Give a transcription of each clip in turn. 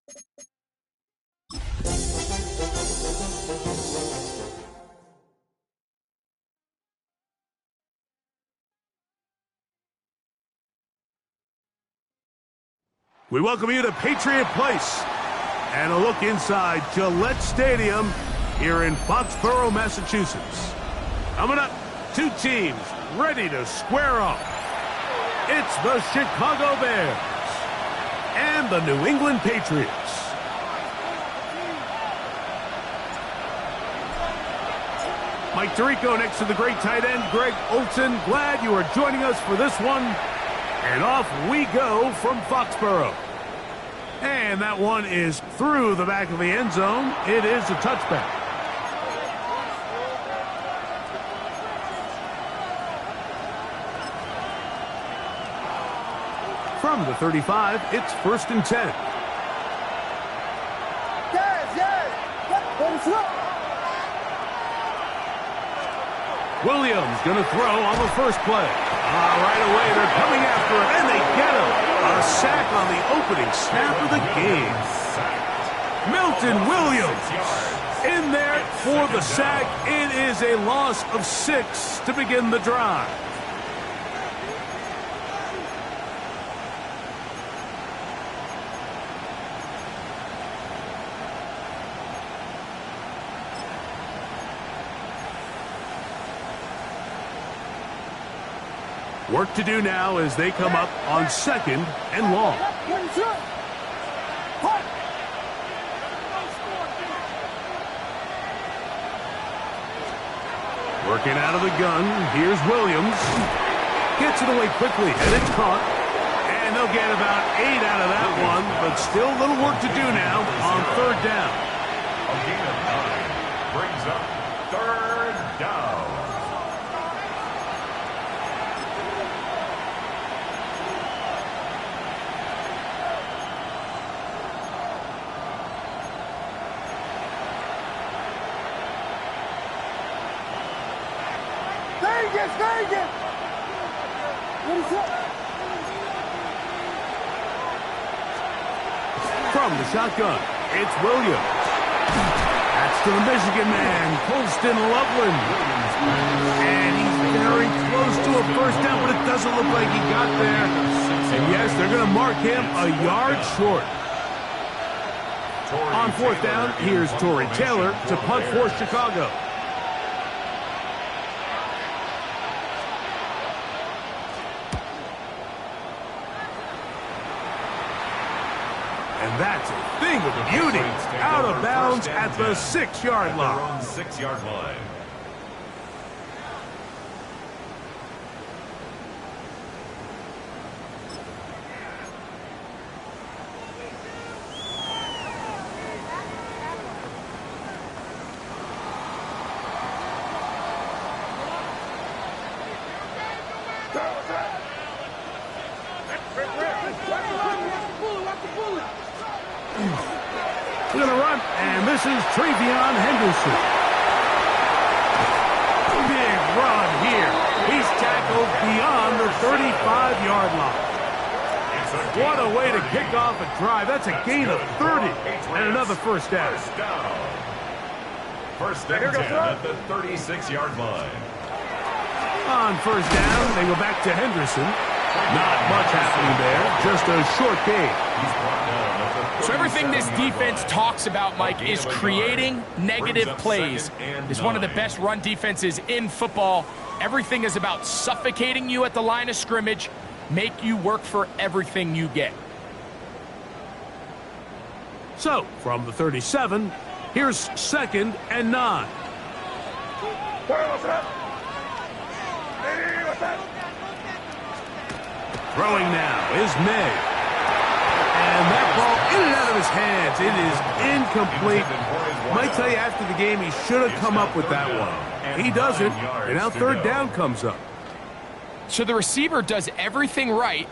We welcome you to Patriot Place and a look inside Gillette Stadium here in Foxborough, Massachusetts. Coming up, two teams ready to square off. It's the Chicago Bears and the New England Patriots. Mike Tirico next to the great tight end, Greg Olson. Glad you are joining us for this one. And off we go from Foxborough. And that one is through the back of the end zone. It is a touchback. From the 35, it's 1st and 10. Williams going to throw on the first play. Right away, they're coming after him, and they get him. A sack on the opening snap of the game. Milton Williams in there for the sack. It is a loss of 6 to begin the drive. Work to do now as they come up on 2nd and long. Working out of the gun. Here's Williams. Gets it away quickly, and it's caught. And they'll get about 8 out of that one, but still a little work to do now on 3rd down. A gain of 9 brings up 3rd down. Vegas! What is up? From the shotgun, it's Williams. That's to the Michigan man, Colston Loveland. And he's very close to a 1st down, but it doesn't look like he got there. And yes, they're going to mark him a yard short. On 4th down, here's Tory Taylor to punt for Chicago. And that's a thing of beauty. Out of bounds at the 6-yard line. On 6-yard line. We're going to run, and this is Travion Henderson. Big run here. He's tackled beyond the 35-yard line. What a way to kick off a drive. That's a gain of 30 and another 1st down. 1st and 10 at the 36-yard line. On 1st down, they go back to Henderson. Not much happening there, just a short gain. So everything this defense talks about, Mike, is creating negative plays. It's one of the best run defenses in football. Everything is about suffocating you at the line of scrimmage, make you work for everything you get. So, from the 37, here's 2nd and 9. Throwing now is May. And that ball in and out of his hands. It is incomplete. Might tell you after the game he should have come up with that one. He doesn't, and now 3rd down comes up. So the receiver does everything right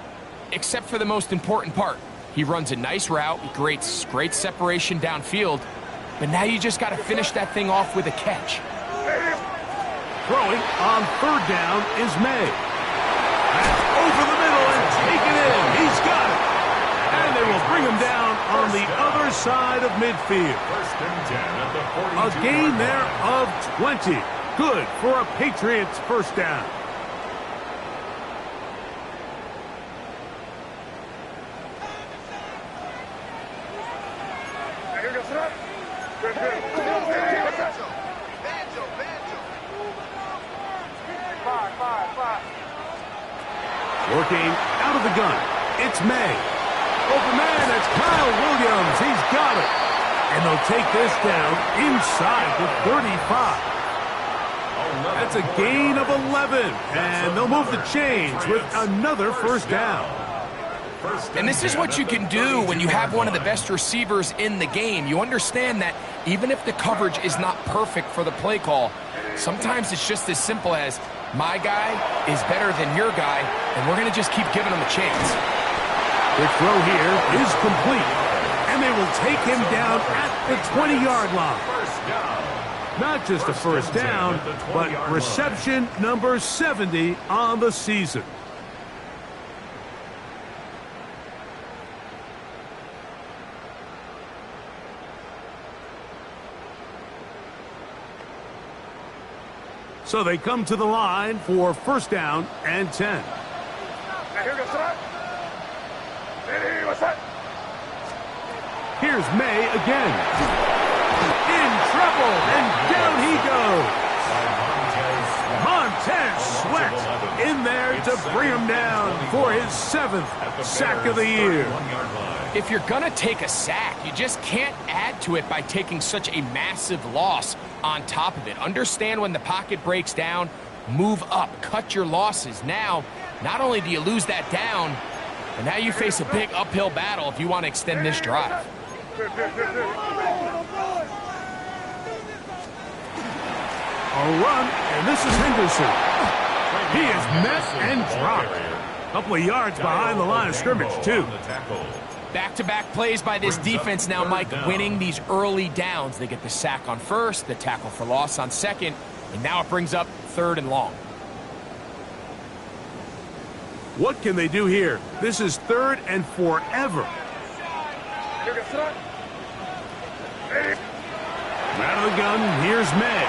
except for the most important part. He runs a nice route, great separation downfield, but now you just got to finish that thing off with a catch. Throwing on 3rd down is May. That's over the middle and taken in. He's got it. And they will bring him down on the other side of midfield. First and 10 at the 42. A gain there of 20. Good for a Patriots first down. Working out of the gun, it's May. Open man, it's Kyle Williams. He's got it. And they'll take this down inside the 35. That's a gain of 11. And they'll move the chains with another first down. And this is what you can do when you have one of the best receivers in the game. You understand that even if the coverage is not perfect for the play call, sometimes it's just as simple as, my guy is better than your guy, and we're going to just keep giving him a chance. The throw here is complete, and they will take him down at the 20-yard line. Not just a first down, but reception number 70 on the season. So they come to the line for first down and 10. Here's May again. In trouble, and down he goes. Montez Sweat in there to bring him down for his 7th sack of the year. If you're going to take a sack, you just can't add to it by taking such a massive loss on top of it. Understand when the pocket breaks down, move up, cut your losses. Now, not only do you lose that down, but now you face a big uphill battle if you want to extend this drive. A run, and this is Henderson. He is met and dropped. A couple of yards behind the line of scrimmage, too. Back-to-back plays by this defense now, Mike, winning these early downs. They get the sack on first, the tackle for loss on second, and now it brings up 3rd and long. What can they do here? This is 3rd and forever. Out of the gun, here's May.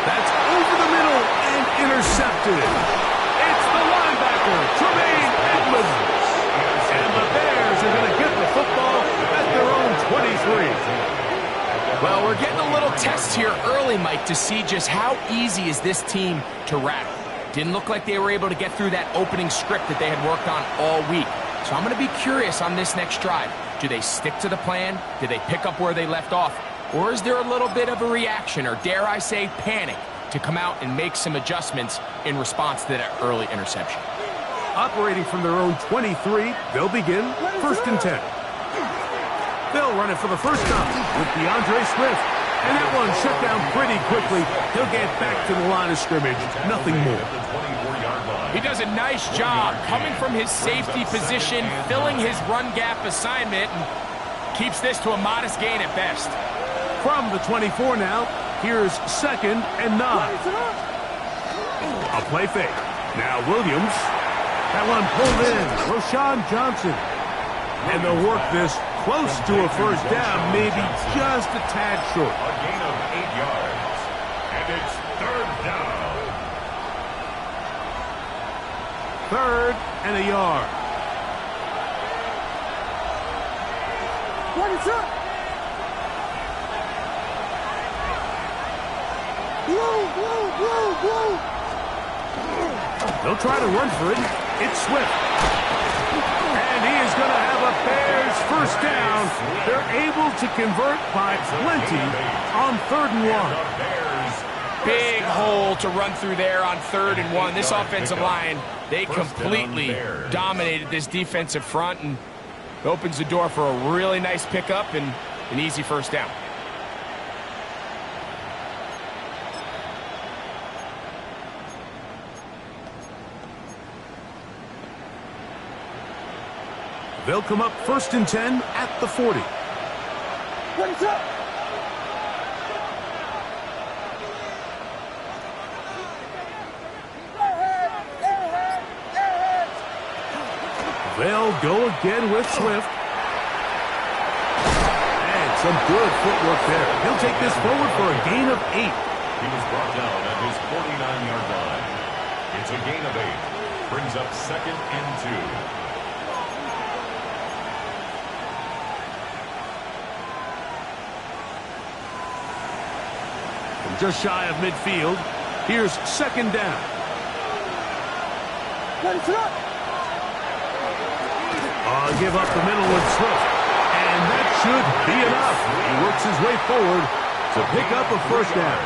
That's over the middle and intercepted. It's the linebacker, Tremaine Edmonds. And the Bears are going to get the football at their own 23. Well, we're getting a little test here early, Mike, to see just how easy is this team to rattle. Didn't look like they were able to get through that opening script that they had worked on all week. So I'm going to be curious on this next drive. Do they stick to the plan? Do they pick up where they left off? Or is there a little bit of a reaction, or dare I say panic, to come out and make some adjustments in response to that early interception? Operating from their own 23, they'll begin 1st and 10. They'll run it for the first time with DeAndre Swift. And that one shut down pretty quickly. He'll get back to the line of scrimmage. Nothing more. He does a nice job coming from his safety position, filling his run gap assignment, and keeps this to a modest gain at best. From the 24 now, here's 2nd and 9. A play fake. Now Williams. That one pulled in. Roshan Johnson. And they'll work this close to a first down, maybe just a tad short. A gain of 8 yards. And it's 3rd down. 3rd and a yard. What is up? Blue. They'll try to run for it. It's Swift. And he is going to have a Bears first down. They're able to convert by plenty on 3rd and 1. Big hole to run through there on 3rd and 1. This offensive line, they completely dominated this defensive front, and opens the door for a really nice pickup and an easy first down. They'll come up 1st and 10 at the 40. What is up? They'll go again with Swift. Some good footwork there. He'll take this forward for a gain of 8. He was brought down at his 49-yard line. It's a gain of 8. Brings up 2nd and 2. From just shy of midfield, here's 2nd down. Give up the middle with Swift. And that should be enough. He works his way forward to pick up a 1st down.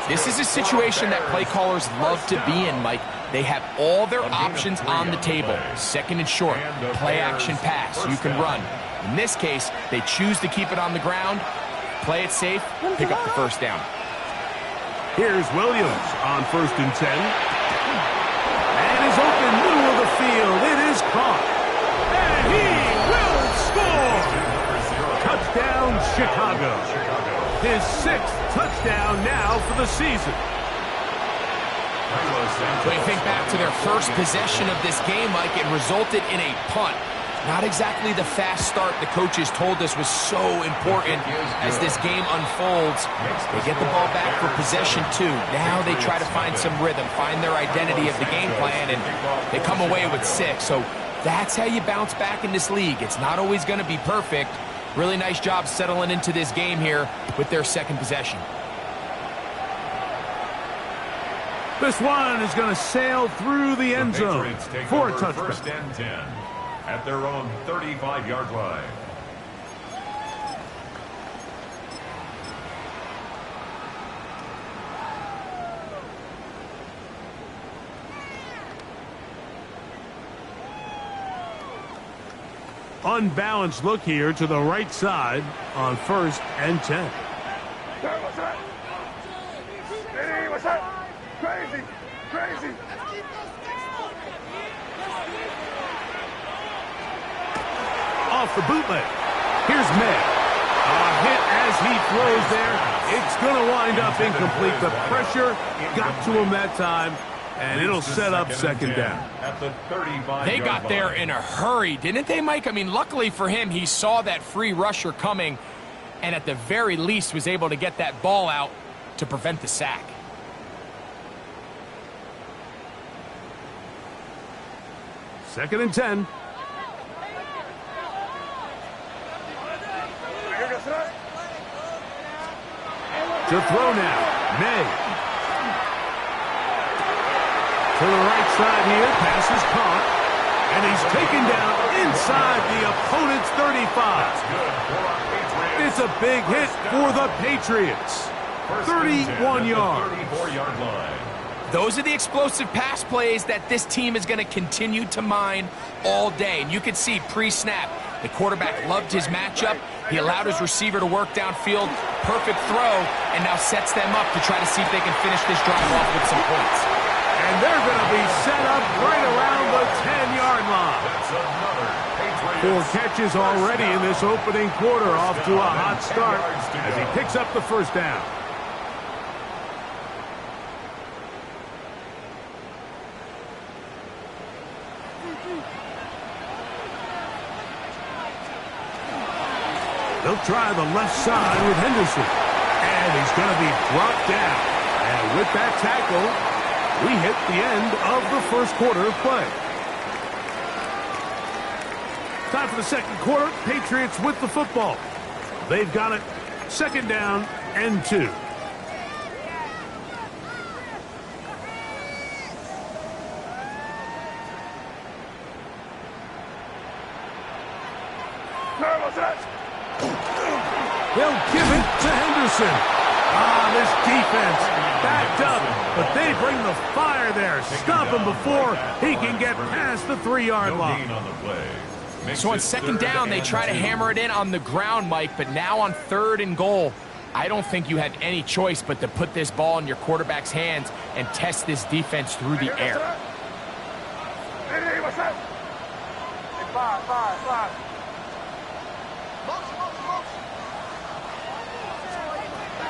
This is a situation that play callers love to be in, Mike. They have all their options on the table. 2nd and short, play action pass, you can run. In this case, they choose to keep it on the ground, play it safe, pick up the 1st down. Here's Williams on 1st and 10. And is open middle of the field. It is caught. And he will score! Touchdown, Chicago. His 6th touchdown now for the season. When you think back to their first possession of this game, Mike, it resulted in a punt. Not exactly the fast start the coaches told us was so important as this game unfolds. They get the ball back for possession 2. Now they try to find some rhythm, find their identity of the game plan, and they come away with 6. So that's how you bounce back in this league. It's not always going to be perfect. Really nice job settling into this game here with their 2nd possession. This one is going to sail through the end zone for a touchdown. 1st and 10 at their own 35-yard line. Unbalanced look here to the right side on 1st and 10. What's that? Hey, what's that? Crazy, crazy. Off the bootleg. Here's May. A hit as he throws there. It's going to wind up incomplete. The pressure got to him that time, and it'll set up 2nd down. At the 35-yard They got there in a hurry, didn't they, Mike? I mean, luckily for him, he saw that free rusher coming, and at the very least was able to get that ball out to prevent the sack. Second and 10. To throw now, May. To the right side here, pass is caught. And he's taken down inside the opponent's 35. It's a big hit for the Patriots. 31 yards. 34-yard line. Those are the explosive pass plays that this team is going to continue to mine all day. And you can see pre-snap, the quarterback loved his matchup. He allowed his receiver to work downfield. Perfect throw, and now sets them up to try to see if they can finish this drive off with some points. And they're going to be set up right around the 10-yard line. That's another 4 catches already in this opening quarter, off to a hot start as he picks up the 1st down. They'll try the left side with Henderson. And he's going to be brought down. And with that tackle, we hit the end of the 1st quarter of play. Time for the 2nd quarter. Patriots with the football. They've got it. 2nd down and 2. They'll give it to Henderson. This defense backed up, but they bring the fire there. Stop him before he can get past the 3-yard line. So on 2nd down, they try to hammer it in on the ground, Mike, but now on 3rd and goal, I don't think you have any choice but to put this ball in your quarterback's hands and test this defense through the air. Hey, what's that? Five.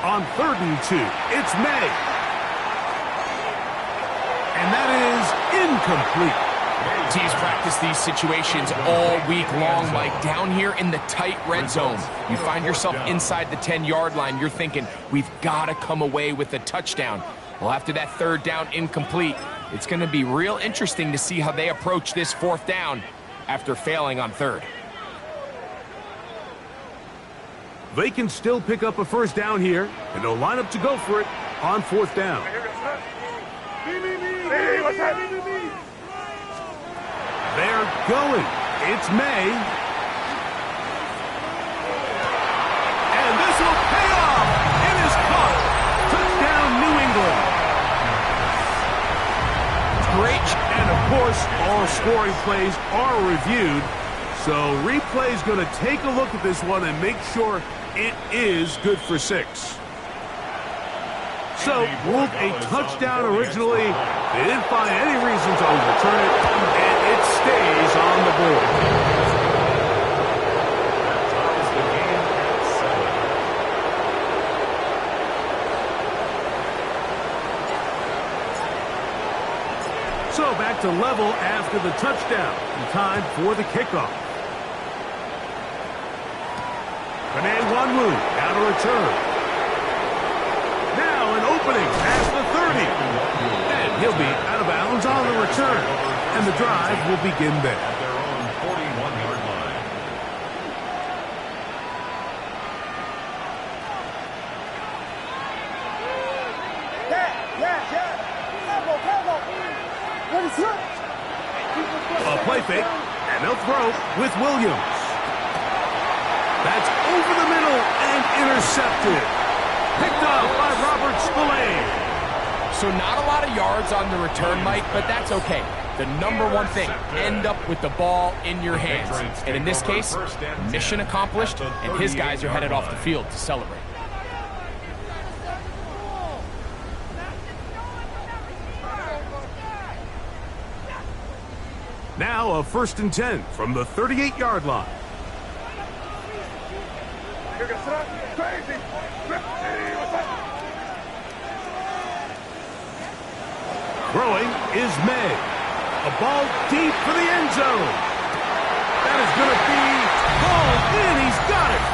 On 3rd and 2, it's May. And that is incomplete. Teams practice these situations all week long, Mike. Down here in the tight red zone, you find yourself inside the 10-yard line. You're thinking, we've got to come away with a touchdown. Well, after that third down incomplete, it's going to be real interesting to see how they approach this fourth down after failing on third. They can still pick up a first down here, and they'll line up to go for it on fourth down. They're going. It's May. And this will pay off. It is caught. Touchdown, New England. Great. And, of course, all scoring plays are reviewed. So replay's going to take a look at this one and make sure it is good for 6. So, ruled a touchdown originally. They didn't find any reason to overturn it, and it stays on the board. Ties the game at 7. So, back to level after the touchdown. And time for the kickoff. Wanwu out of return. Now an opening past the 30. And he'll be out of bounds on the return. And the drive will begin there. At their own 41-yard line. A play fake, and they'll throw with Williams. That's over the middle and intercepted. Picked up by Robert Spillane. So not a lot of yards on the return, Mike, but that's okay. The number one thing, end up with the ball in your hands. And in this case, mission accomplished, and his guys are headed off the field to celebrate. Now a 1st and 10 from the 38-yard line. Throwing is May. A ball deep for the end zone. That is going to be hauled in. He's got it.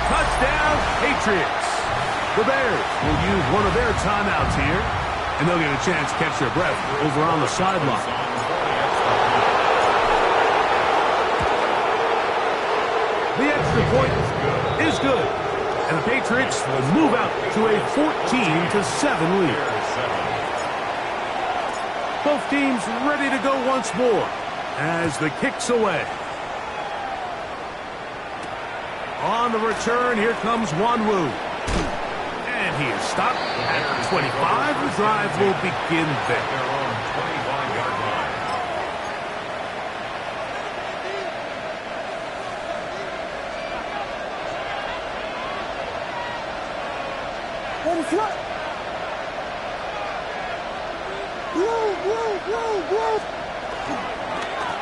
Touchdown, Patriots. The Bears will use one of their timeouts here, and they'll get a chance to catch their breath over on the sideline. The extra point is good, and the Patriots will move out to a 14-7 lead. Both teams ready to go once more as the kick's away. On the return, here comes Wanwu. And he is stopped at the 25. The drive will begin there. Their own 25-yard line.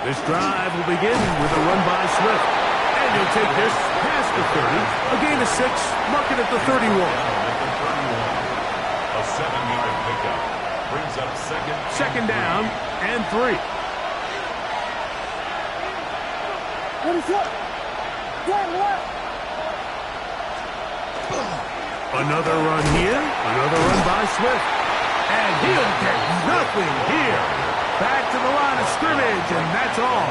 This drive will begin with a run by Swift. And he'll take this past the 30. A gain of 6, mark it at the 31. A 7-yard pickup. Brings up second down and 3. Another run here. Another run by Swift. And he'll get nothing here. Back to the line of scrimmage, and that's all.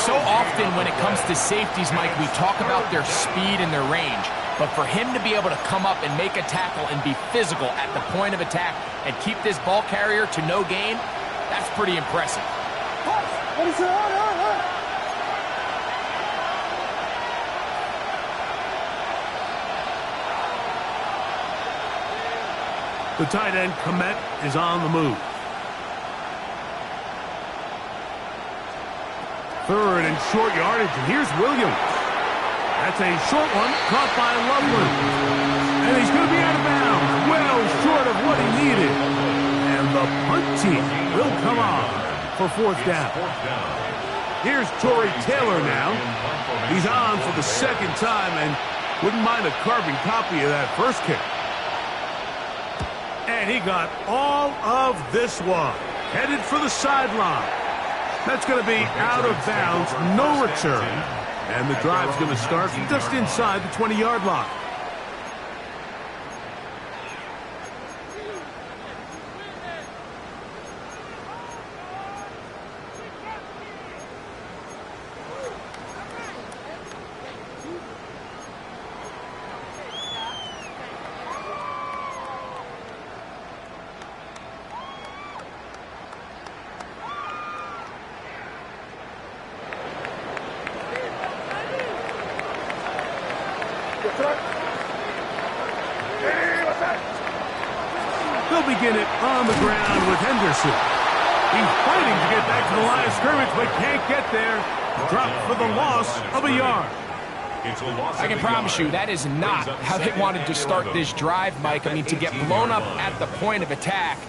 So often when it comes to safeties, Mike, we talk about their speed and their range. But for him to be able to come up and make a tackle and be physical at the point of attack and keep this ball carrier to no gain, that's pretty impressive. The tight end, Komet, is on the move. 3rd and short yardage, and here's Williams. That's a short one, caught by Loveland. And he's going to be out of bounds, well short of what he needed. And the punt team will come on for 4th down. Here's Torrey Taylor now. He's on for the 2nd time and wouldn't mind a carbon copy of that first kick. And he got all of this one. Headed for the sideline. That's going to be out of bounds, no return. And the drive's going to start just inside the 20-yard line. They'll begin it on the ground with Henderson. He's fighting to get back to the line of scrimmage, but can't get there. Dropped for the loss of a yard. I can promise you that is not how they wanted to start this drive, Mike. I mean, to get blown up at the point of attack,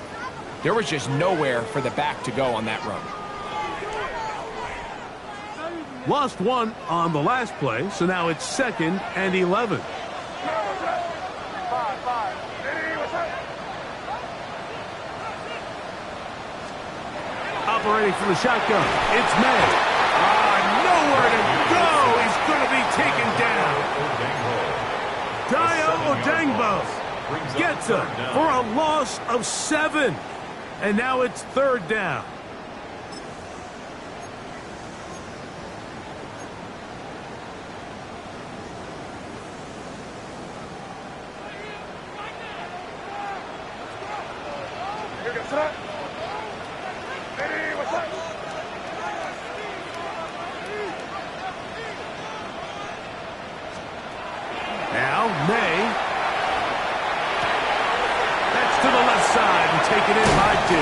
there was just nowhere for the back to go on that run. Lost one on the last play, so now it's 2nd and 11. Operating from the shotgun, it's May. Nowhere to go. He's going to be taken down. Dio Odangbo gets him for a loss of 7. And now it's 3rd down. Now, May. That's to the left side and taken in by 2.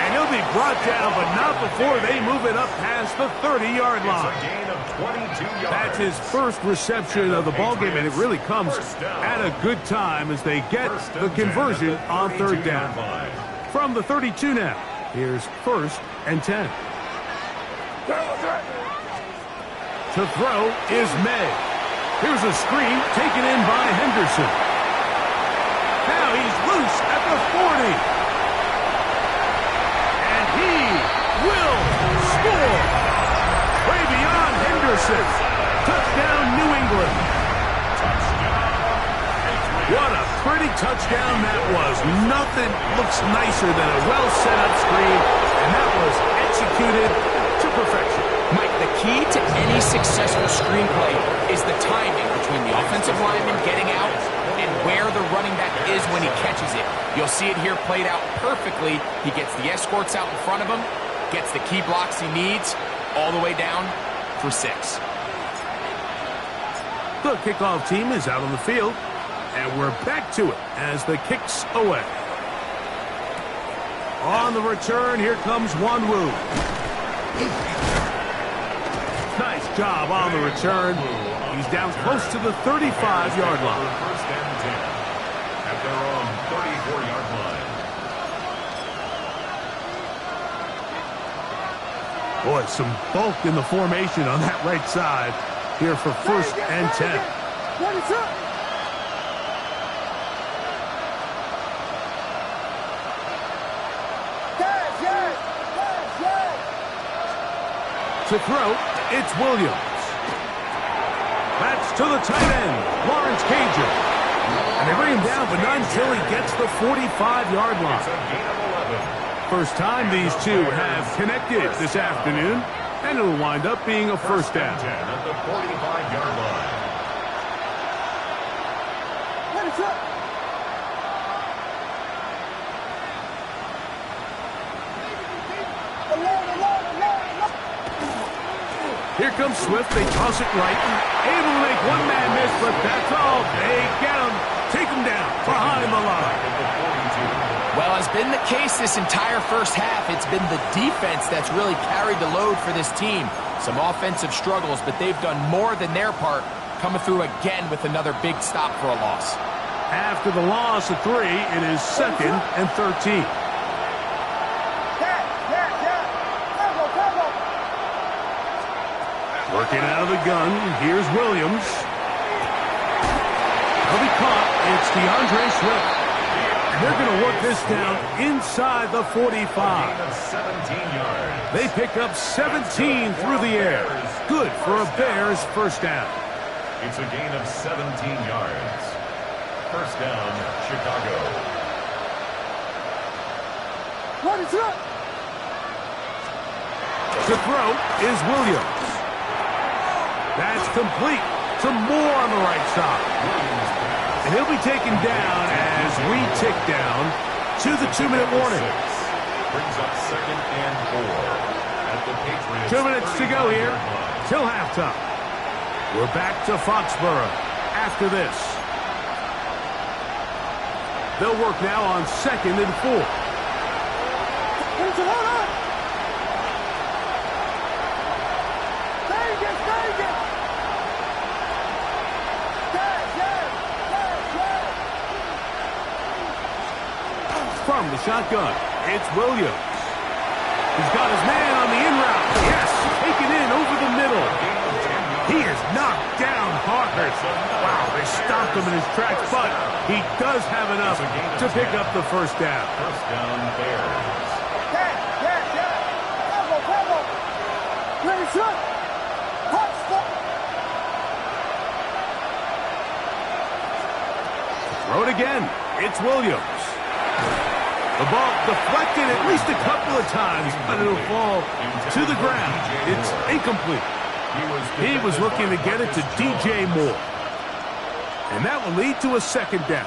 And he'll be brought down, but not before they move it up past the 30-yard line. It's a gain of 22 yards. That's his first reception of the ballgame, and it really comes at a good time as they get the conversion on 3rd down. From the 32 now, here's 1st and 10. To throw is May. Here's a screen taken in by Henderson. Now he's loose at the 40. And he will score. Way beyond Henderson. Touchdown, New England. What a pretty touchdown that was. Nothing looks nicer than a well-set-up screen, and that was executed to perfection. Mike, the key to any successful screenplay is the timing between the offensive lineman getting out and where the running back is when he catches it. You'll see it here played out perfectly. He gets the escorts out in front of him, gets the key blocks he needs, all the way down for 6. The kickoff team is out on the field, and we're back to it as the kick's away. On the return, here comes Wanwu. Nice job on the return. He's down close to the 35-yard line. 1st and 10 at their own 34-yard line. Boy, some bulk in the formation on that right side here for 1st and 10. To throw, it's Williams. That's to the tight end, Lawrence Cager. And they bring him down, but not until he gets the 45-yard line. It's a gain of 11. First time these two have connected this afternoon, and it'll wind up being a 1st down. 10 at the 45-yard line. Here comes Swift. They toss it right. Able to make one man miss, but that's all. They get him. Take him down behind the line. Well, as been the case this entire first half, it's been the defense that's really carried the load for this team. Some offensive struggles, but they've done more than their part, coming through again with another big stop for a loss. After the loss of 3, it is 2nd and 13. Working out of the gun, here's Williams. He'll be caught. It's DeAndre Swift. And They're going to work this down inside the 45. Of 17 yards. They pick up 17 through the air. Good for a Bears first down. It's a gain of 17 yards. First down, Chicago. To throw is Williams. That's complete to Moore on the right side. And he'll be taken down as we tick down to the 2-minute warning. Brings up 2nd and 4 at the Patriots. 2 minutes to go here till halftime. We're back to Foxborough after this. They'll work now on 2nd and 4. From the shotgun, it's Williams. He's got his man on the in route. Yes, taken in over the middle. He is knocked down hard. Wow, they stopped him in his tracks, but he does have enough to pick up the first down. First down, Bears. Throw it again. It's Williams. The ball deflected at least a couple of times, but it'll fall to the ground. It's incomplete. He was looking to get it to DJ Moore. And that will lead to a second down.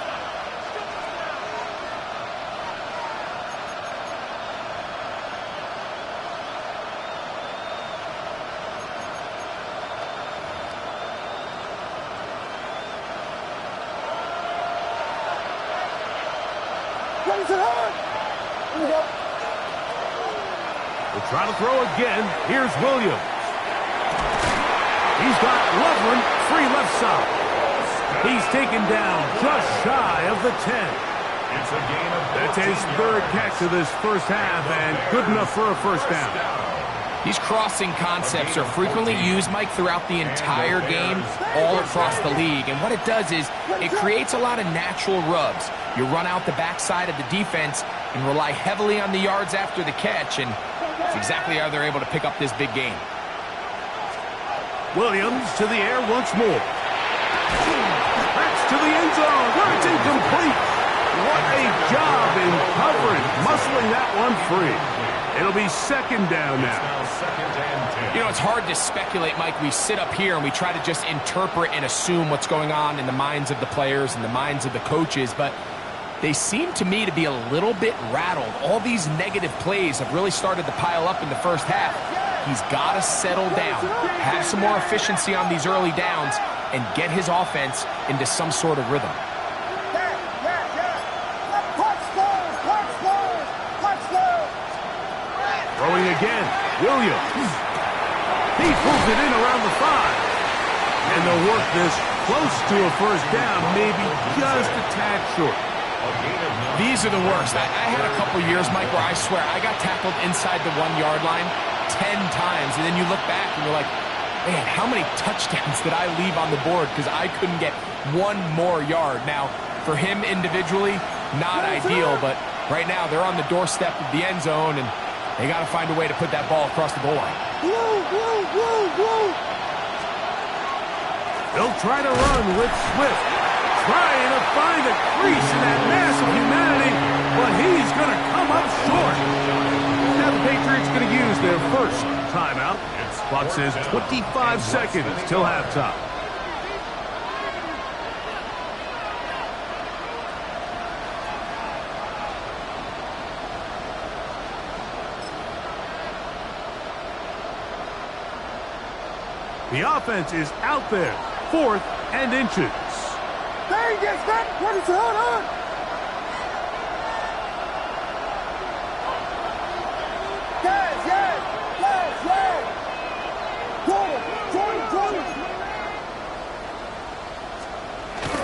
We'll try to throw again. Here's Williams. He's got Loveland free left side. He's taken down just shy of the 10. It's a gain of 14 That's his third catch of this first half, and good enough for a first down. These crossing concepts are frequently used, Mike, throughout the entire game, all across the league. And what it does is it creates a lot of natural rubs. You run out the backside of the defense and rely heavily on the yards after the catch, and that's exactly how they're able to pick up this big game. Williams to the air once more. That's to the end zone, where it's incomplete. What a job in covering, muscling that one free. It'll be second down now. You know, it's hard to speculate, Mike. We sit up here and we try to just interpret and assume what's going on in the minds of the players and the minds of the coaches, but they seem to me to be a little bit rattled. All these negative plays have really started to pile up in the first half. He's got to settle down, have some more efficiency on these early downs, and get his offense into some sort of rhythm. Throwing again, Williams. He pulls it in around the 5. And they'll work this close to a first down, maybe just a tad short. These are the worst. I had a couple years, Mike, where I swear I got tackled inside the 1-yard line 10 times. And then you look back and you're like, man, how many touchdowns did I leave on the board because I couldn't get one more yard? Now, for him individually, not ideal, but right now they're on the doorstep of the end zone, and they got to find a way to put that ball across the goal line. They'll try to run with Swift, trying to find a crease in that mass of humanity, but he's going to come up short. Now the Patriots going to use their first timeout. Clock says 25 seconds till halftime. The offense is out there, 4th and inches. There he gets that. What is going on? Yes.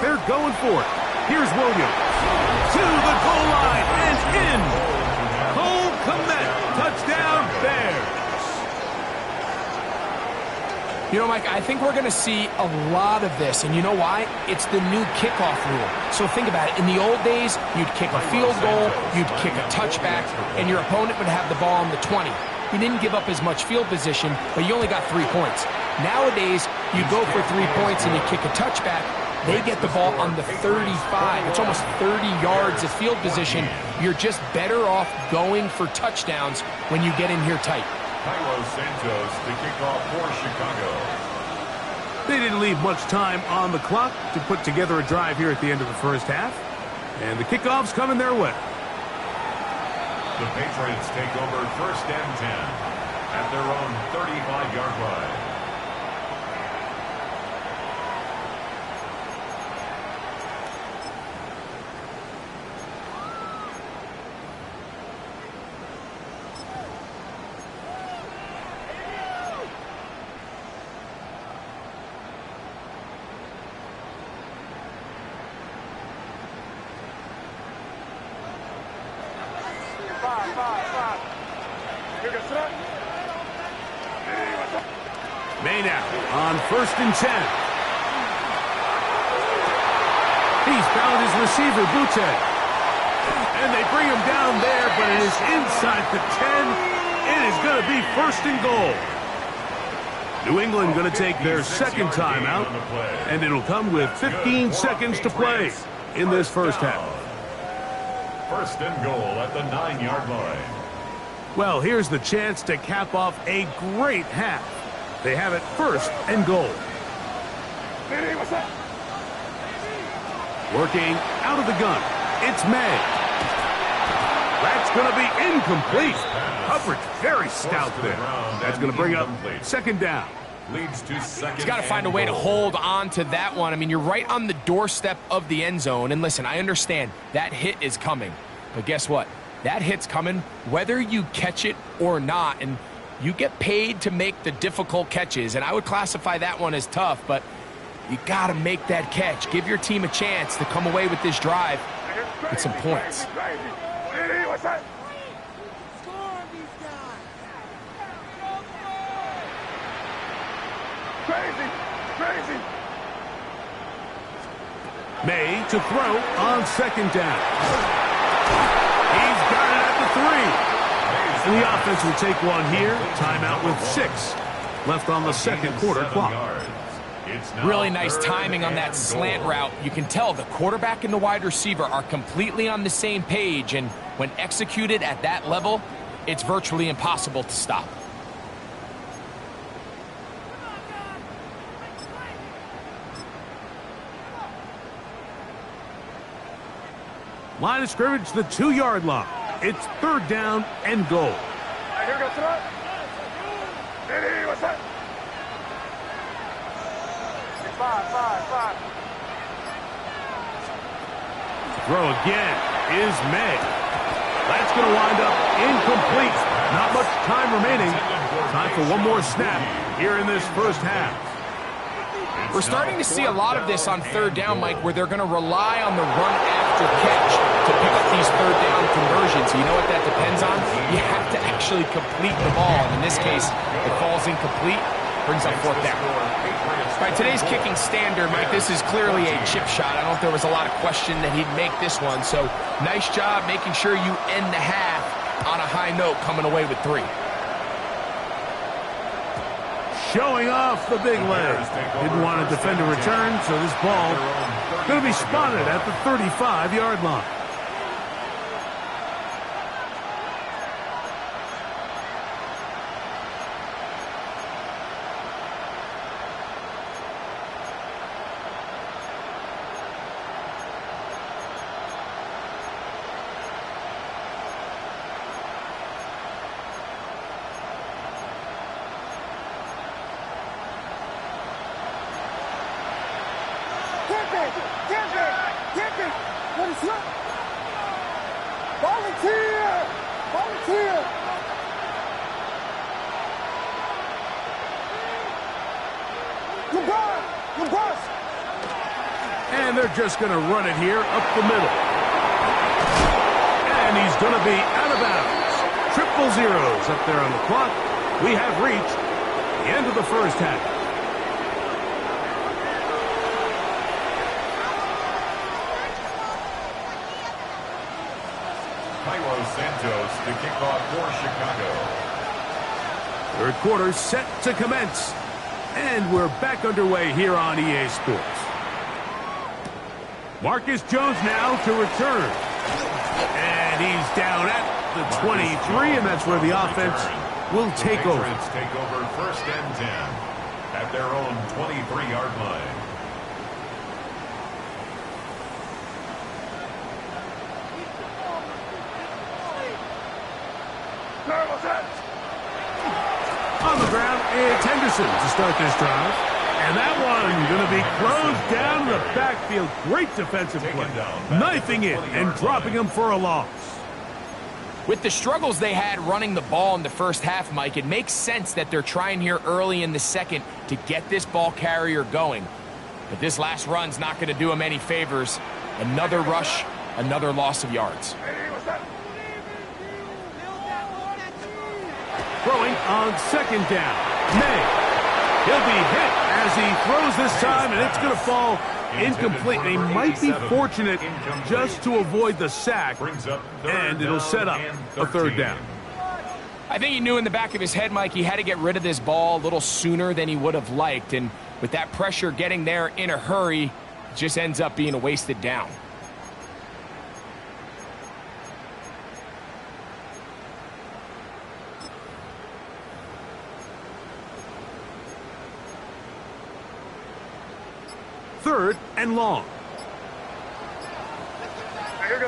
They're going for it. Here's Williams. To the goal line and in. Cole Kmet, touchdown Bears. You know, Mike, I think we're going to see a lot of this, and you know why? It's the new kickoff rule. So think about it. In the old days, you'd kick a field goal, you'd kick a touchback, and your opponent would have the ball on the 20. You didn't give up as much field position, but you only got 3 points. Nowadays, you go for 3 points and you kick a touchback, they get the ball on the 35. It's almost 30 yards of field position. You're just better off going for touchdowns when you get in here tight. Carlos Santos to kick off for Chicago. They didn't leave much time on the clock to put together a drive here at the end of the first half. And the kickoff's coming their way. The Patriots take over 1st and 10 at their own 35-yard line. May now on 1st and 10. He's found his receiver, Butte. And they bring him down there, but it is inside the 10. It is going to be 1st and goal. New England going to take their second timeout, and it'll come with 15 seconds to play in this first half. 1st and goal at the 9-yard line. Well, here's the chance to cap off a great half. They have it 1st and goal. Working out of the gun. It's May. That's going to be incomplete. Coverage very stout there. That's going to bring up 2nd down. Leads to 2nd. He's got to find a way to hold on to that one. I mean, you're right on the doorstep of the end zone. And listen, I understand that hit is coming. But guess what? That hit's coming whether you catch it or not. And you get paid to make the difficult catches. And I would classify that one as tough, but you got to make that catch. Give your team a chance to come away with this drive with some points. Crazy. May to throw on 2nd down. He's got it at the 3. And the offense will take one here. Timeout with 6 left on the 2nd quarter clock. Really nice timing on that slant route. You can tell the quarterback and the wide receiver are completely on the same page, and when executed at that level, it's virtually impossible to stop. Line of scrimmage, the 2-yard line. It's 3rd down and goal. Here goes the run. What's that? 5. Throw again is May. That's going to wind up incomplete. Not much time remaining. Time for one more snap here in this first half. We're starting to see a lot of this on 3rd down, Mike, where they're going to rely on the run after catch to pick up these 3rd down conversions. You know what that depends on? You have to actually complete the ball. And in this case, it falls incomplete, brings up 4th down. All right, today's kicking standard, Mike, this is clearly a chip shot. I don't know if there was a lot of question that he'd make this one. So nice job making sure you end the half on a high note, coming away with 3. Showing off the big leg. Didn't want to defend a return, so this ball going to be spotted at the 35-yard line. What is that? Volunteer! LeBron! And they're just going to run it here up the middle. And he's going to be out of bounds. 000 up there on the clock. We have reached the end of the first half. Santos to kick off for Chicago. Third quarter set to commence. And we're back underway here on EA Sports. Marcus Jones now to return. And he's down at the 23, and that's where the offense will take over. Take over 1st and 10 at their own 23-yard line. On the ground, it's Henderson to start this drive. And that one going to be closed down in the backfield. Great defensive play. Knifing it and dropping him for a loss. With the struggles they had running the ball in the first half, Mike, it makes sense that they're trying here early in the second to get this ball carrier going. But this last run's not going to do him any favors. Another rush, another loss of yards. Throwing on 2nd down. May. He'll be hit as he throws this time, and it's going to fall incomplete. They might be fortunate just to avoid the sack, and it'll set up a 3rd down. I think he knew in the back of his head, Mike, he had to get rid of this ball a little sooner than he would have liked. And with that pressure getting there in a hurry, it just ends up being a wasted down. Third and long. Matter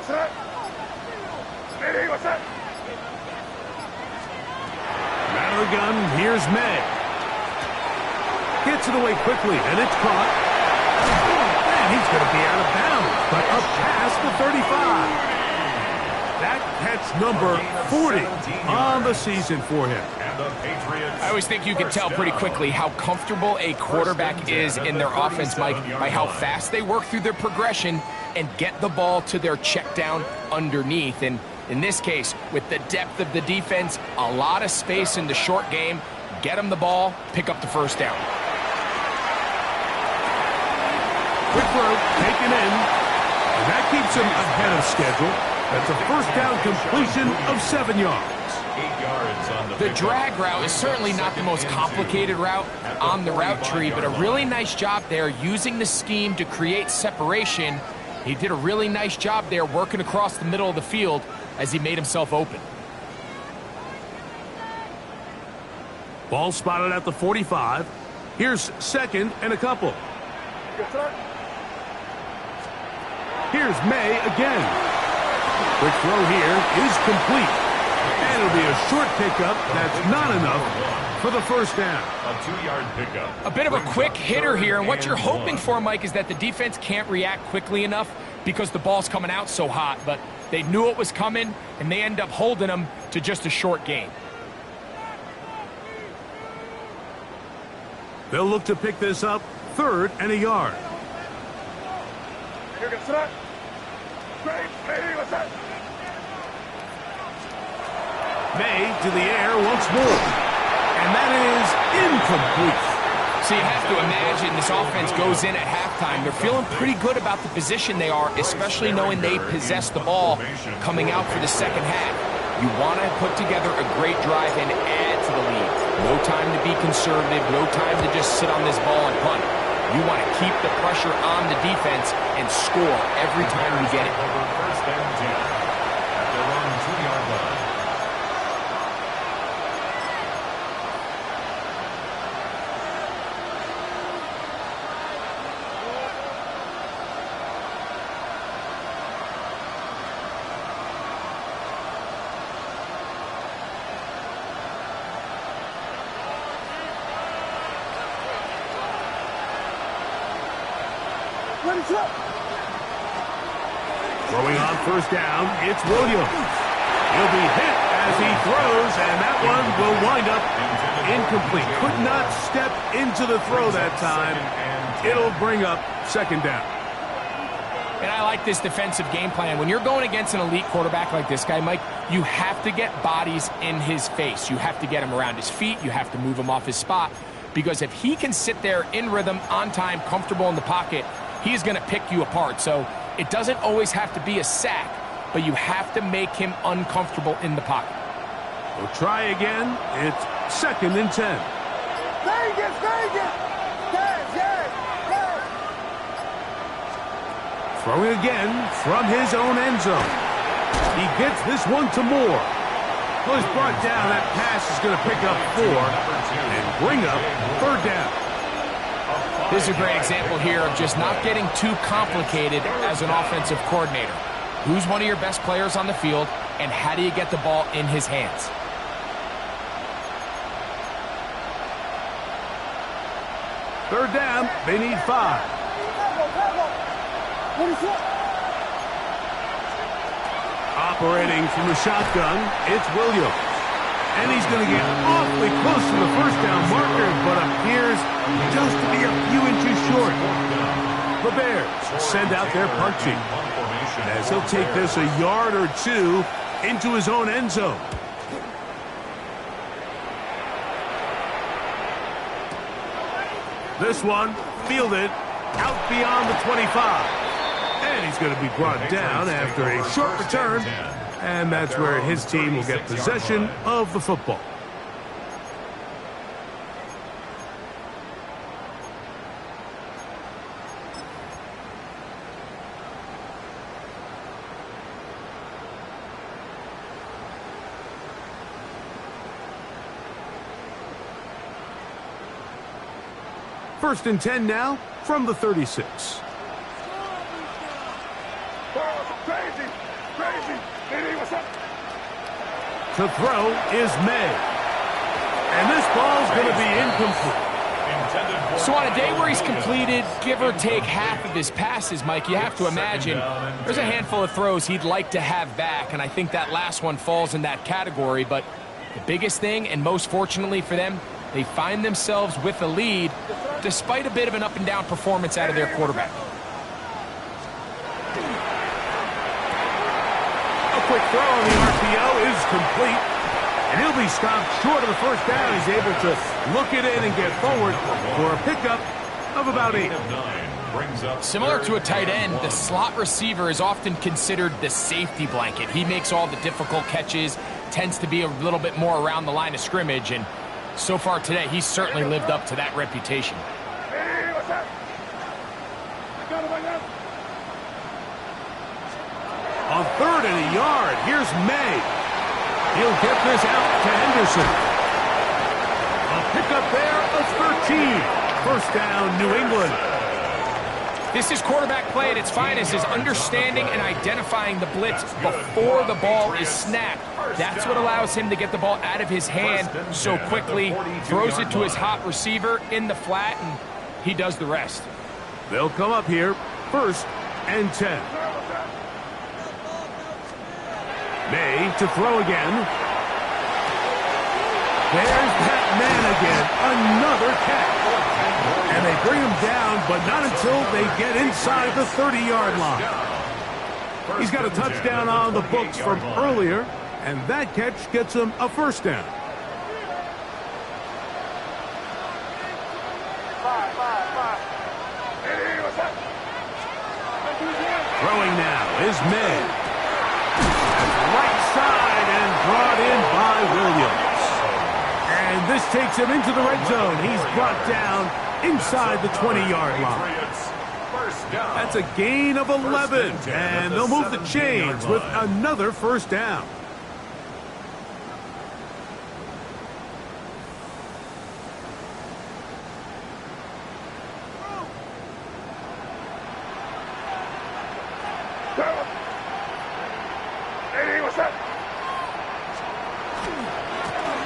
gun, here's May. Gets it away quickly, and it's caught. And he's going to be out of bounds, but up past the 35. That catch number 40 on the season for him. I always think you can tell pretty quickly how comfortable a quarterback is in their offense, Mike, by how fast they work through their progression and get the ball to their check down underneath. And in this case, with the depth of the defense, a lot of space in the short game, get them the ball, pick up the 1st down. Quick throw, taken in, and that keeps him ahead of schedule. That's a 1st down completion of 7 yards. 8 yards on the drag route is certainly not the most complicated route on the route tree, but a really nice job there using the scheme to create separation. He did a really nice job there working across the middle of the field as he made himself open. Ball spotted at the 45. Here's 2nd and a couple. Here's May again. Quick throw here is complete. And it'll be a short pickup. That's not enough for the 1st down. A 2-yard pickup. A bit of a quick hitter here, and what you're hoping for, Mike, is that the defense can't react quickly enough because the ball's coming out so hot. But they knew it was coming, and they end up holding them to just a short gain. They'll look to pick this up 3rd and a yard. May to the air once more. And that is incomplete. So you have to imagine this offense goes in at halftime. They're feeling pretty good about the position they are, especially knowing they possess the ball coming out for the 2nd half. You want to put together a great drive and add to the lead. No time to be conservative, no time to just sit on this ball and punt. You want to keep the pressure on the defense and score every time you get it. Over 1st and 10 at their own 2-yard line. Throwing on 1st down, it's Williams. He'll be hit as he throws, and that one will wind up incomplete. Could not step into the throw that time. It'll bring up 2nd down. And I like this defensive game plan. When you're going against an elite quarterback like this guy, Mike, you have to get bodies in his face. You have to get him around his feet. You have to move him off his spot. Because if he can sit there in rhythm, on time, comfortable in the pocket, he's going to pick you apart. So it doesn't always have to be a sack, but you have to make him uncomfortable in the pocket. We'll try again. It's 2nd and 10. Stay again, stay again. Yes. Throwing again from his own end zone. He gets this one to Moore. Well, he's brought down. That pass is going to pick up 4 and bring up 3rd down. This is a great example here of just not getting too complicated as an offensive coordinator. Who's one of your best players on the field, and how do you get the ball in his hands? Third down, they need 5. Operating from the shotgun, it's Williams. And he's going to get awfully close to the first down marker, but appears just to be a few inches short. The Bears send out their punt team, as he'll take this a yard or 2 into his own end zone. This one fielded out beyond the 25. And he's going to be brought down after a short return. And that's where his team will get possession of the football. First and 10 now from the 36. Crazy. What's up? To throw is May. And this ball's going to be incomplete. So on a day where he's completed, give or take half of his passes, Mike, you have to imagine there's a handful of throws he'd like to have back, and I think that last one falls in that category. But the biggest thing, and most fortunately for them, they find themselves with a lead despite a bit of an up-and-down performance out of their quarterback. A quick throw on the RPO is complete. And he'll be stopped short of the first down. He's able to look it in and get forward for a pickup of about 8. Similar to a tight end, the slot receiver is often considered the safety blanket. He makes all the difficult catches, tends to be a little bit more around the line of scrimmage, and so far today, he's certainly lived up to that reputation. Hey, what's up? I got him. On 3rd and a yard, here's May. He'll get this out to Henderson. A pickup there of 13. First down, New England. This is quarterback play at its finest, is understanding and identifying the blitz before the ball is snapped. That's what allows him to get the ball out of his hand so quickly, throws it to his hot receiver in the flat, and he does the rest. They'll come up here, 1st and 10. May to throw again. There's that man again. Another catch. And they bring him down, but not until they get inside the 30-yard line. He's got a touchdown on the books from earlier, and that catch gets him a first down. Hey, what's up? Throwing now is May. Right side and brought in by Williams. And this takes him into the red zone. He's brought down inside the 20-yard line. That's a gain of 11. And they'll move the chains with another first down. Hey, what's up?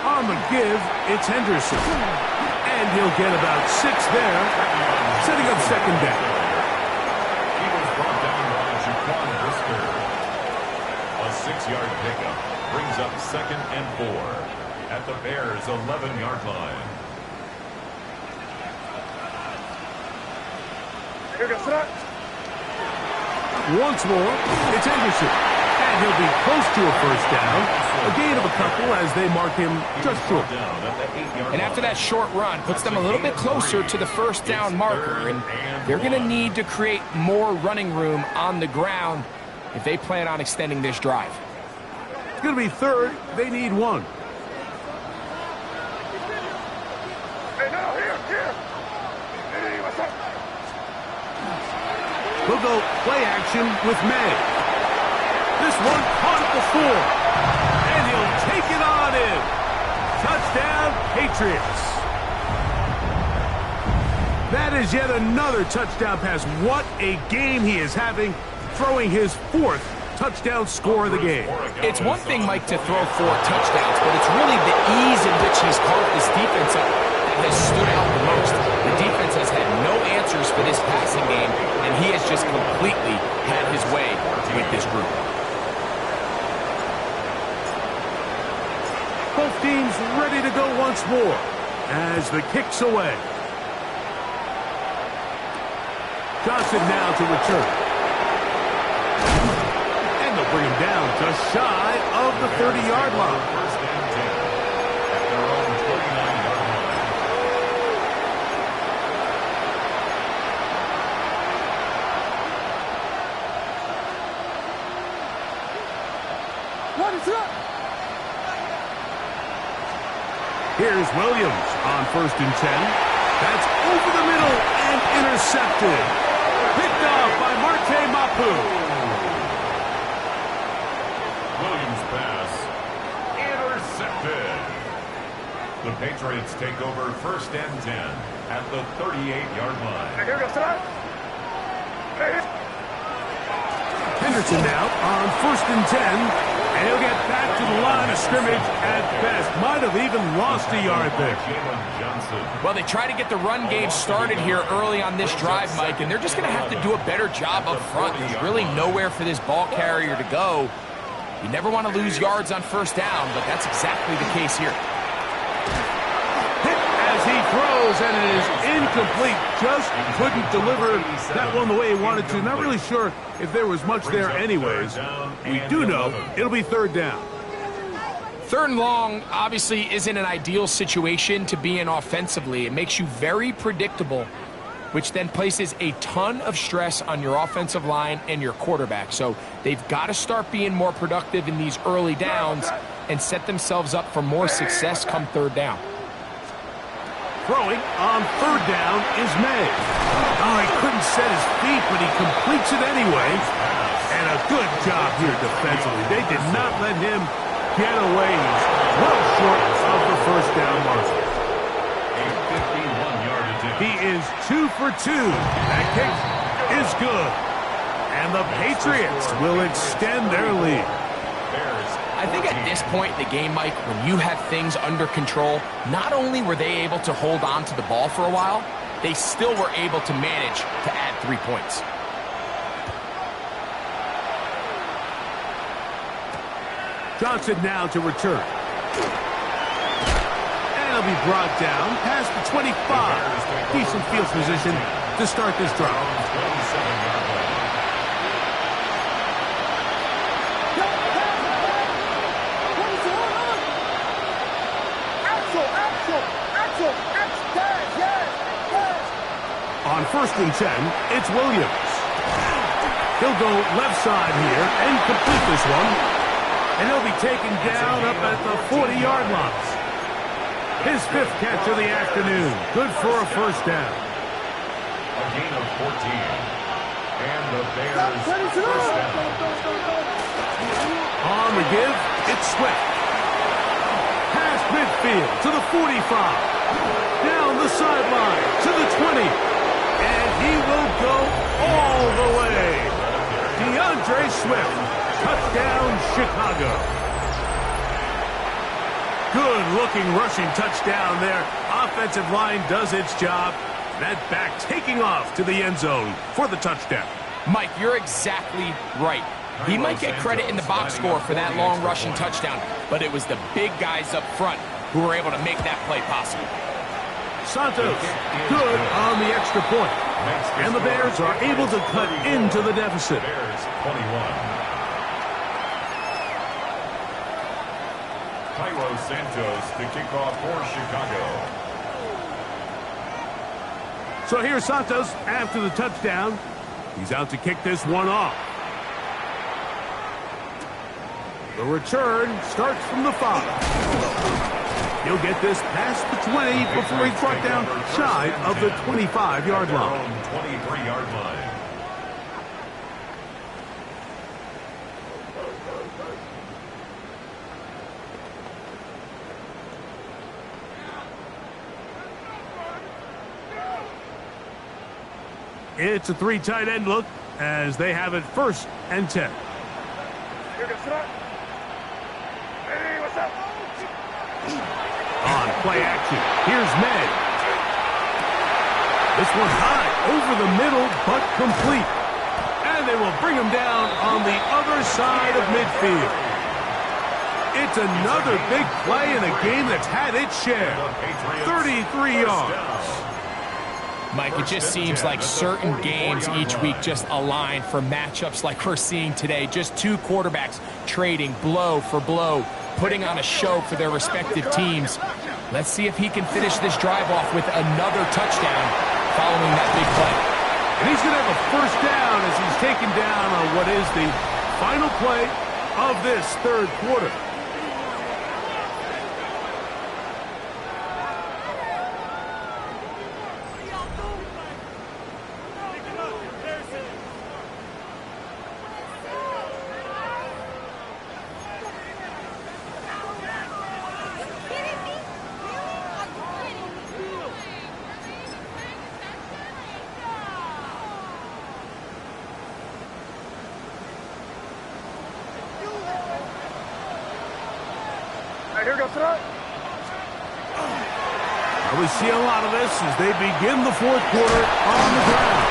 On the give, it's Henderson. And he'll get about 6 there, setting up second down. He was brought down by Jaquan Brisker. A 6-yard pickup brings up 2nd and 4 at the Bears' 11-yard line. Here goes that. Once more, it's Henderson. And he'll be close to a first down. A gain of a couple as they mark him just short. And after that short run, puts them a little bit closer to the first down marker. And they're going to need to create more running room on the ground if they plan on extending this drive. It's going to be third. They need one. Hey, now, here. Hey, what's up? We'll go play action with May. This one caught it before. And he'll take it on in. Touchdown, Patriots. That is yet another touchdown pass. What a game he is having, throwing his 4th touchdown score of the game. It's one thing, Mike, to throw 4 touchdowns, but it's really the ease in which he's carved this defense up that has stood out the most. The defense has had no answers for this passing game, and he has just completely had his way with this group. Both teams ready to go once more as the kick's away. Johnson now to return. And they'll bring him down just shy of the 30-yard line. First and 10 at their own 29-yard line. What is up? Here's Williams on 1st and 10. That's over the middle and intercepted. Picked off by Marte Mapu. Williams pass intercepted. The Patriots take over 1st and 10 at the 38-yard line. Hey, here we go, start. Hey, Henderson now on 1st and 10. And he'll get back to the line of scrimmage at best. Might have even lost a yard there. Jalen Johnson. Well, they try to get the run game started here early on this drive, Mike, and they're just going to have to do a better job up front. There's really nowhere for this ball carrier to go. You never want to lose yards on 1st down, but that's exactly the case here. Hit as he throws, and it is incomplete. Just couldn't deliver that one the way he wanted to. Not really sure if there was much there anyways. We do know it'll be 3rd down. 3rd and long obviously isn't an ideal situation to be in offensively. It makes you very predictable, which then places a ton of stress on your offensive line and your quarterback. So they've got to start being more productive in these early downs and set themselves up for more success come 3rd down. Throwing on 3rd down is May. Oh, he couldn't set his feet, but he completes it anyway. And a good job here defensively. They did not let him get away. He's well short of the 1st down marker. A 51-yard attempt. He is 2 for 2. That kick is good. And the Patriots will extend their lead. I think at this point in the game, Mike, when you have things under control, not only were they able to hold on to the ball for a while, they still were able to manage to add 3 points. Johnson now to return. And he'll be brought down past the 25. Decent field position to start this drive. 27-yard line. On 1st and 10, it's Williams. He'll go left side here and complete this one. And he'll be taken down up at the 40-yard line. His 5th catch of the afternoon. Good for a 1st down. A gain of 14. And the Bears first down. On the give, it's Swift. Past midfield to the 45. Down the sideline to the 20. And he will go all the way. DeAndre Swift. Touchdown, Chicago. Good-looking rushing touchdown there. Offensive line does its job. That back taking off to the end zone for the touchdown. Mike, you're exactly right. He might get credit in the box score for that long rushing touchdown, but it was the big guys up front who were able to make that play possible. Santos, good on the extra point. And the Bears are able to cut into the deficit. Bears 21. Cairo Santos to kick off for Chicago. So here's Santos after the touchdown. He's out to kick this one off. The return starts from the 5. He'll get this past the 20 before he's brought down shy of the 25-yard line. 23-yard line. It's a 3 tight end look as they have it 1st and 10. On play action, here's May. This one high over the middle, but complete. And they will bring him down on the other side of midfield. It's another big play in a game that's had its share. 33 yards. Mike, it just seems like certain games each week just align for matchups like we're seeing today. Just two quarterbacks trading blow for blow, putting on a show for their respective teams. Let's see if he can finish this drive off with another touchdown following that big play. And he's going to have a 1st down as he's taken down on what is the final play of this 3rd quarter. We see a lot of this as they begin the 4th quarter on the ground.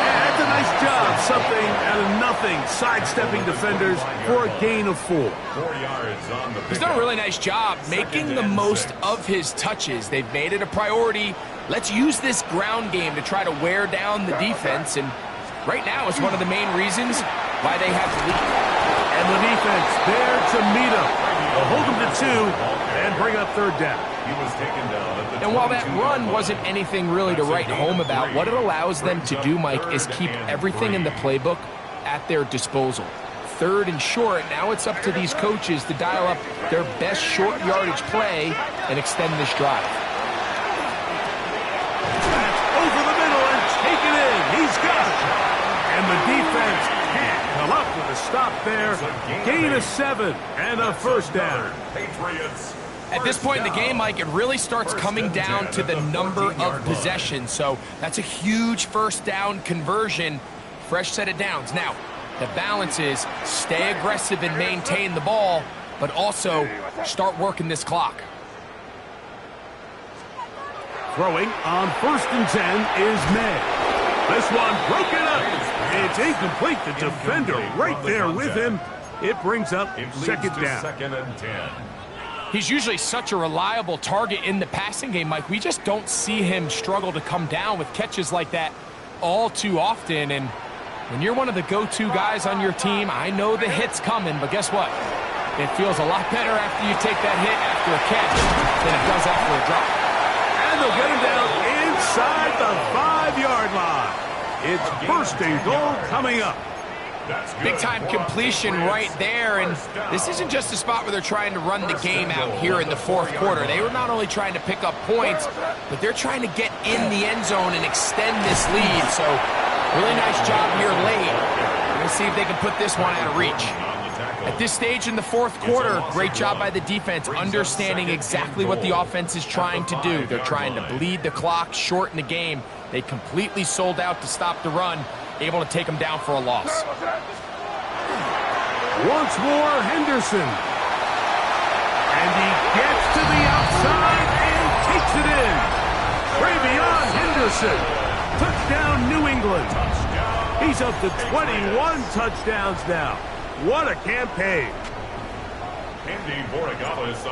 And that's a nice job, something out of nothing, sidestepping defenders for a gain of 4. 4 yards on the He's done a really nice job making the most of his touches. They've made it a priority. Let's use this ground game to try to wear down the defense, and right now it's one of the main reasons why they have the lead. And the defense there to meet him. They'll hold him to 2 and bring up 3rd down. He was taken down at the And while that run wasn't anything really to write home about, what it allows them to do, Mike, is keep everything in the playbook at their disposal. 3rd and short, now it's up to these coaches to dial up their best short yardage play and extend this drive. That's over the middle and taken in. He's got it. And the defense can't come up with a stop there. Gain of 7 and a 1st down. Patriots. At this point in the game, Mike, it really starts coming down to the number of possessions. So that's a huge 1st down conversion. Fresh set of downs. Now, the balance is stay aggressive and maintain the ball, but also start working this clock. Throwing on 1st and 10 is May. This one broken up. It's incomplete. The defender right there with him. It brings up 2nd down. 2nd and 10. He's usually such a reliable target in the passing game, Mike. We just don't see him struggle to come down with catches like that all too often. And when you're one of the go-to guys on your team, I know the hit's coming, but guess what? It feels a lot better after you take that hit after a catch than it does after a drop. And they'll get him down inside the 5-yard line. It's 1st and goal coming up. Big-time completion right there, and this isn't just a spot where they're trying to run the game out here in the 4th quarter. They were not only trying to pick up points, but they're trying to get in the end zone and extend this lead. So, really nice job here late. We're going to see if they can put this one out of reach. At this stage in the 4th quarter, great job by the defense, understanding exactly what the offense is trying to do. They're trying to bleed the clock, shorten the game. They completely sold out to stop the run, able to take them down for a loss. Once more, Henderson. And he gets to the outside and takes it in. Travion Henderson. Touchdown, New England. He's up to 21 touchdowns now. What a campaign.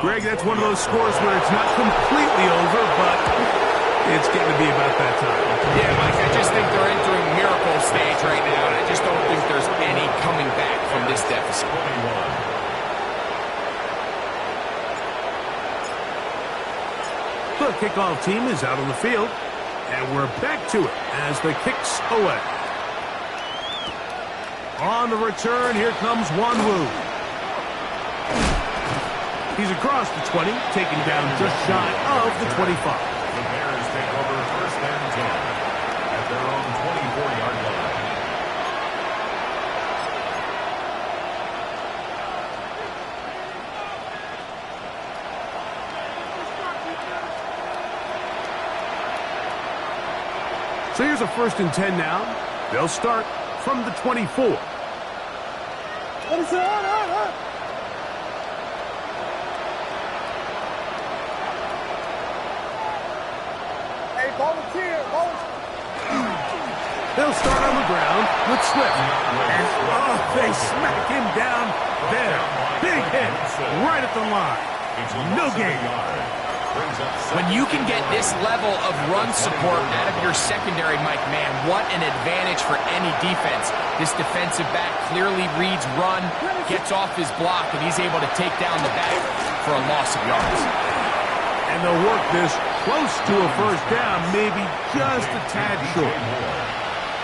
Greg, that's one of those scores where it's not completely over, but it's getting to be about that time. Yeah, Mike, I just think they're entering miracle stage right now, and I just don't think there's any coming back from this deficit. The kickoff team is out on the field, and we're back to it as the kick's away. On the return, here comes Wanwu. He's across the 20, taken down just shy of the 25. The Bears take over first and 10 at their own 24-yard line. So here's a first and 10 now. They'll start from the 24. They'll start on the ground with Swift. And, they smack him down there. Big hit right at the line. No gain. When you can get this level of run support out of your secondary, Mike, man, what an advantage for any defense. This defensive back clearly reads run, gets off his block, and he's able to take down the back for a loss of yards. And they'll work this close to a first down, maybe just a tad short.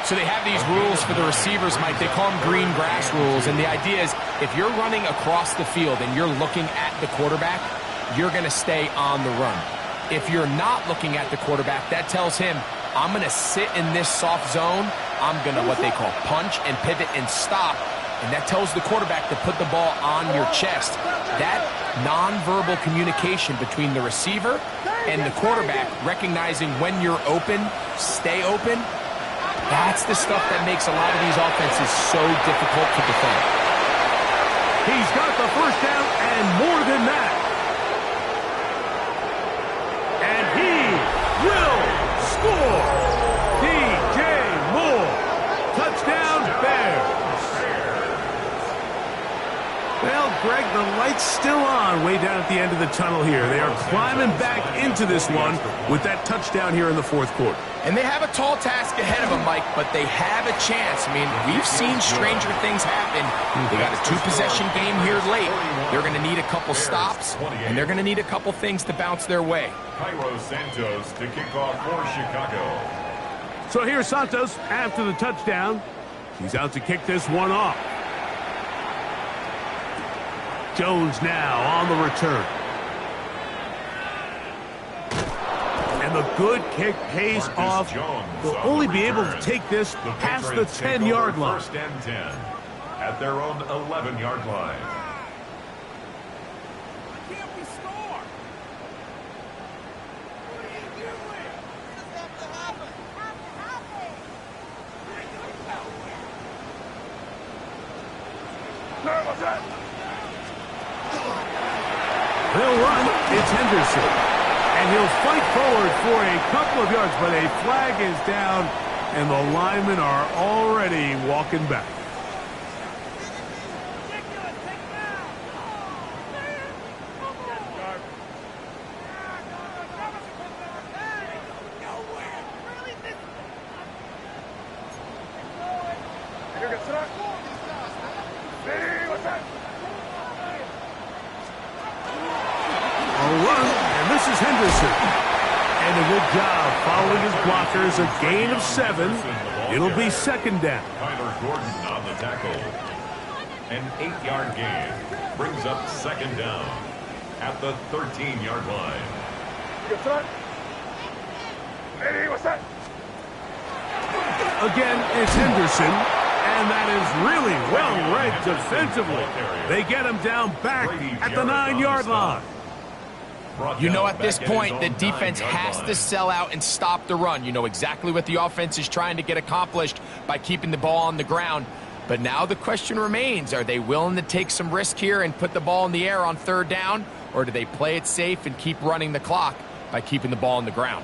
So they have these rules for the receivers, Mike. They call them green grass rules, and the idea is if you're running across the field and you're looking at the quarterback, you're going to stay on the run. If you're not looking at the quarterback, that tells him, I'm going to sit in this soft zone. I'm going to what they call punch and pivot and stop. And that tells the quarterback to put the ball on your chest. That nonverbal communication between the receiver and the quarterback, recognizing when you're open, stay open, that's the stuff that makes a lot of these offenses so difficult to defend. He's got the first down and more than that. And he will score. DJ Moore. Touchdown, Bears. Well, Greg, the light's still on way down at the end of the tunnel here. They are climbing back into this one with that touchdown here in the fourth quarter. And they have a tall task ahead of them, Mike, but they have a chance. I mean, we've seen stranger things happen. They got a two-possession game here late. They're going to need a couple stops, and they're going to need a couple things to bounce their way. Cairo Santos to kick off for Chicago. So here's Santos after the touchdown. He's out to kick this one off. Jones now on the return. And the good kick pays off. They'll only be able to take this past the 10-yard line. First and 10 at their own 11-yard line. They'll run. It's Henderson. And he'll fight forward for a couple of yards, but a flag is down, and the linemen are already walking back. Henderson. And a good job following his blockers. A gain of 7. It'll be second down. Kyler Gordon on the tackle. An 8-yard gain brings up second down at the 13-yard line. Again, it's Henderson. And that is really well read defensively. They get him down back at the 9-yard line. You know at this point the defense has to sell out and stop the run. You know exactly what the offense is trying to get accomplished by keeping the ball on the ground. But now the question remains, are they willing to take some risk here and put the ball in the air on third down? Or do they play it safe and keep running the clock by keeping the ball on the ground?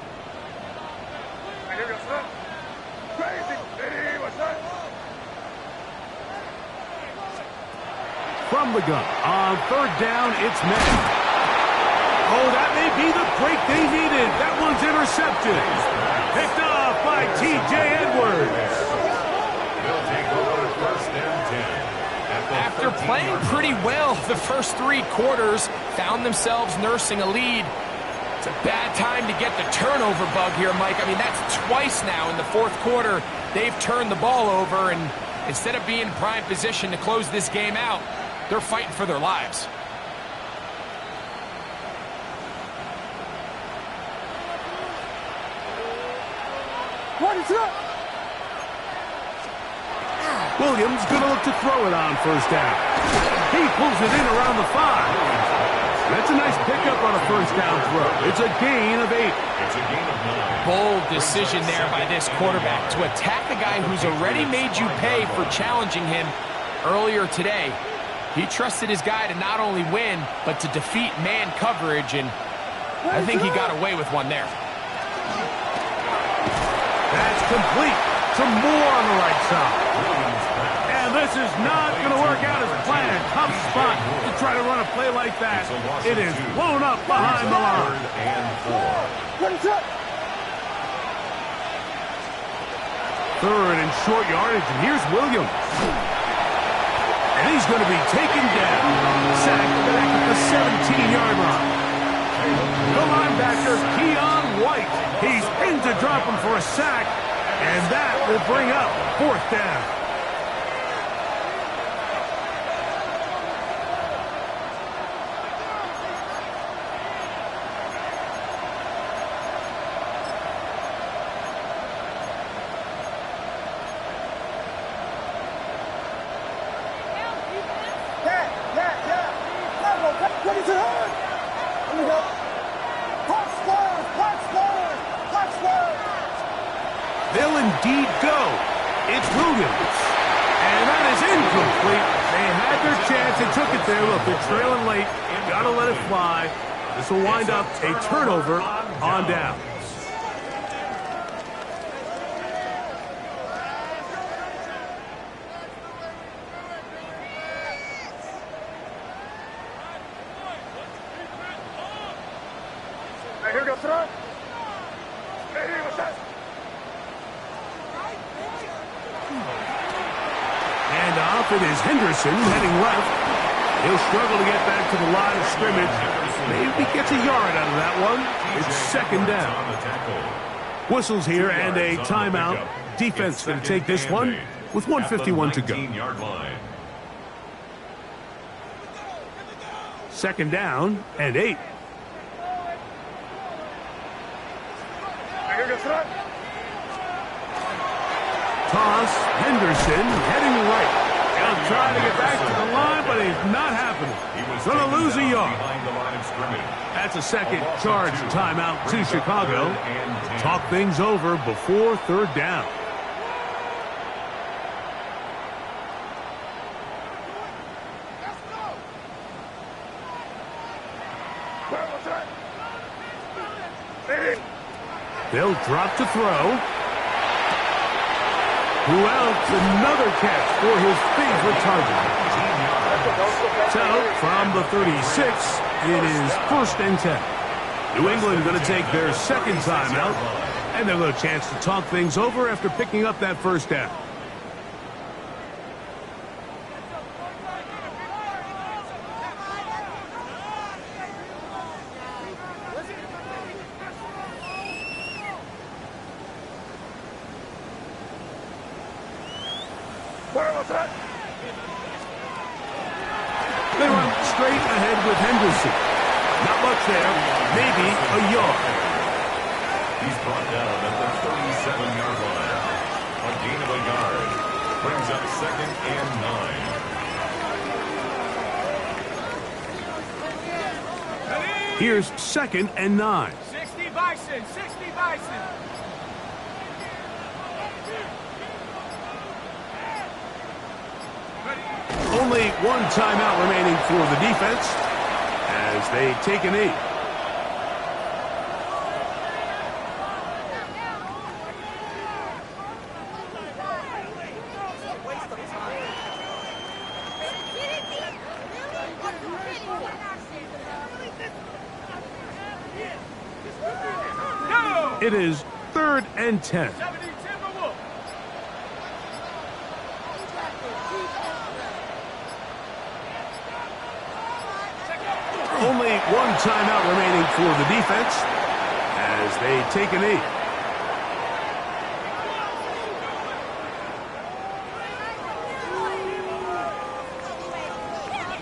From the gun, on third down, it's Madden. Oh, that may be the break they needed. That one's intercepted. Picked off by T.J. Edwards. They'll take over first and 10. After playing pretty well the first 3 quarters, found themselves nursing a lead. It's a bad time to get the turnover bug here, Mike. I mean, that's twice now in the fourth quarter. They've turned the ball over, and instead of being in prime position to close this game out, they're fighting for their lives. Williams going to look to throw it on first down. He pulls it in around the 5. That's a nice pickup on a first down throw. It's a gain of 8. It's a gain of 9. Bold decision there by this quarterback to attack a guy who's already made you pay for challenging him earlier today. He trusted his guy to not only win, but to defeat man coverage, and I think he got away with one there. That's complete. Some more on the right side. And this is not going to work out as planned. Tough spot to try to run a play like that. It is blown up behind the line. Third and short yardage, and here's Williams. And he's going to be taken down. Sacked back at the 17-yard line. The linebacker, Keon White. He's in to drop him for a sack, and that will bring up fourth down. They'll indeed go. It's Williams. And that is incomplete. They had their chance and took it there. Look, they're trailing late. Got to let it fly. This will wind up a turnover on downs. Here goes throw. Hey, what's that? And off it is Henderson heading left. He'll struggle to get back to the line of scrimmage. Maybe gets a yard out of that one. It's second down. Whistles here and a timeout. Defense going to take this one with 1:51 to go. Second down and 8. Here goes throw. Toss, Henderson heading right. He'll try to get back to the line, but it's not happening. Going to lose a yard. That's a second charge timeout to Chicago. Talk things over before third down. They'll drop to throw. Who else? Another catch for his favorite target. So, from the 36, it is 1st and 10. New England going to take their second timeout, and they'll get a chance to talk things over after picking up that first down. They run straight ahead with Henderson. Not much there. Maybe a yard. He's brought down at the 37-yard line. A gain of a yard. Brings up second and 9. Here's second and 9. 60 Bison, 60 Bison. Only one timeout remaining for the defense as they take a knee. It is 3rd and 10. Only one timeout remaining for the defense as they take a knee.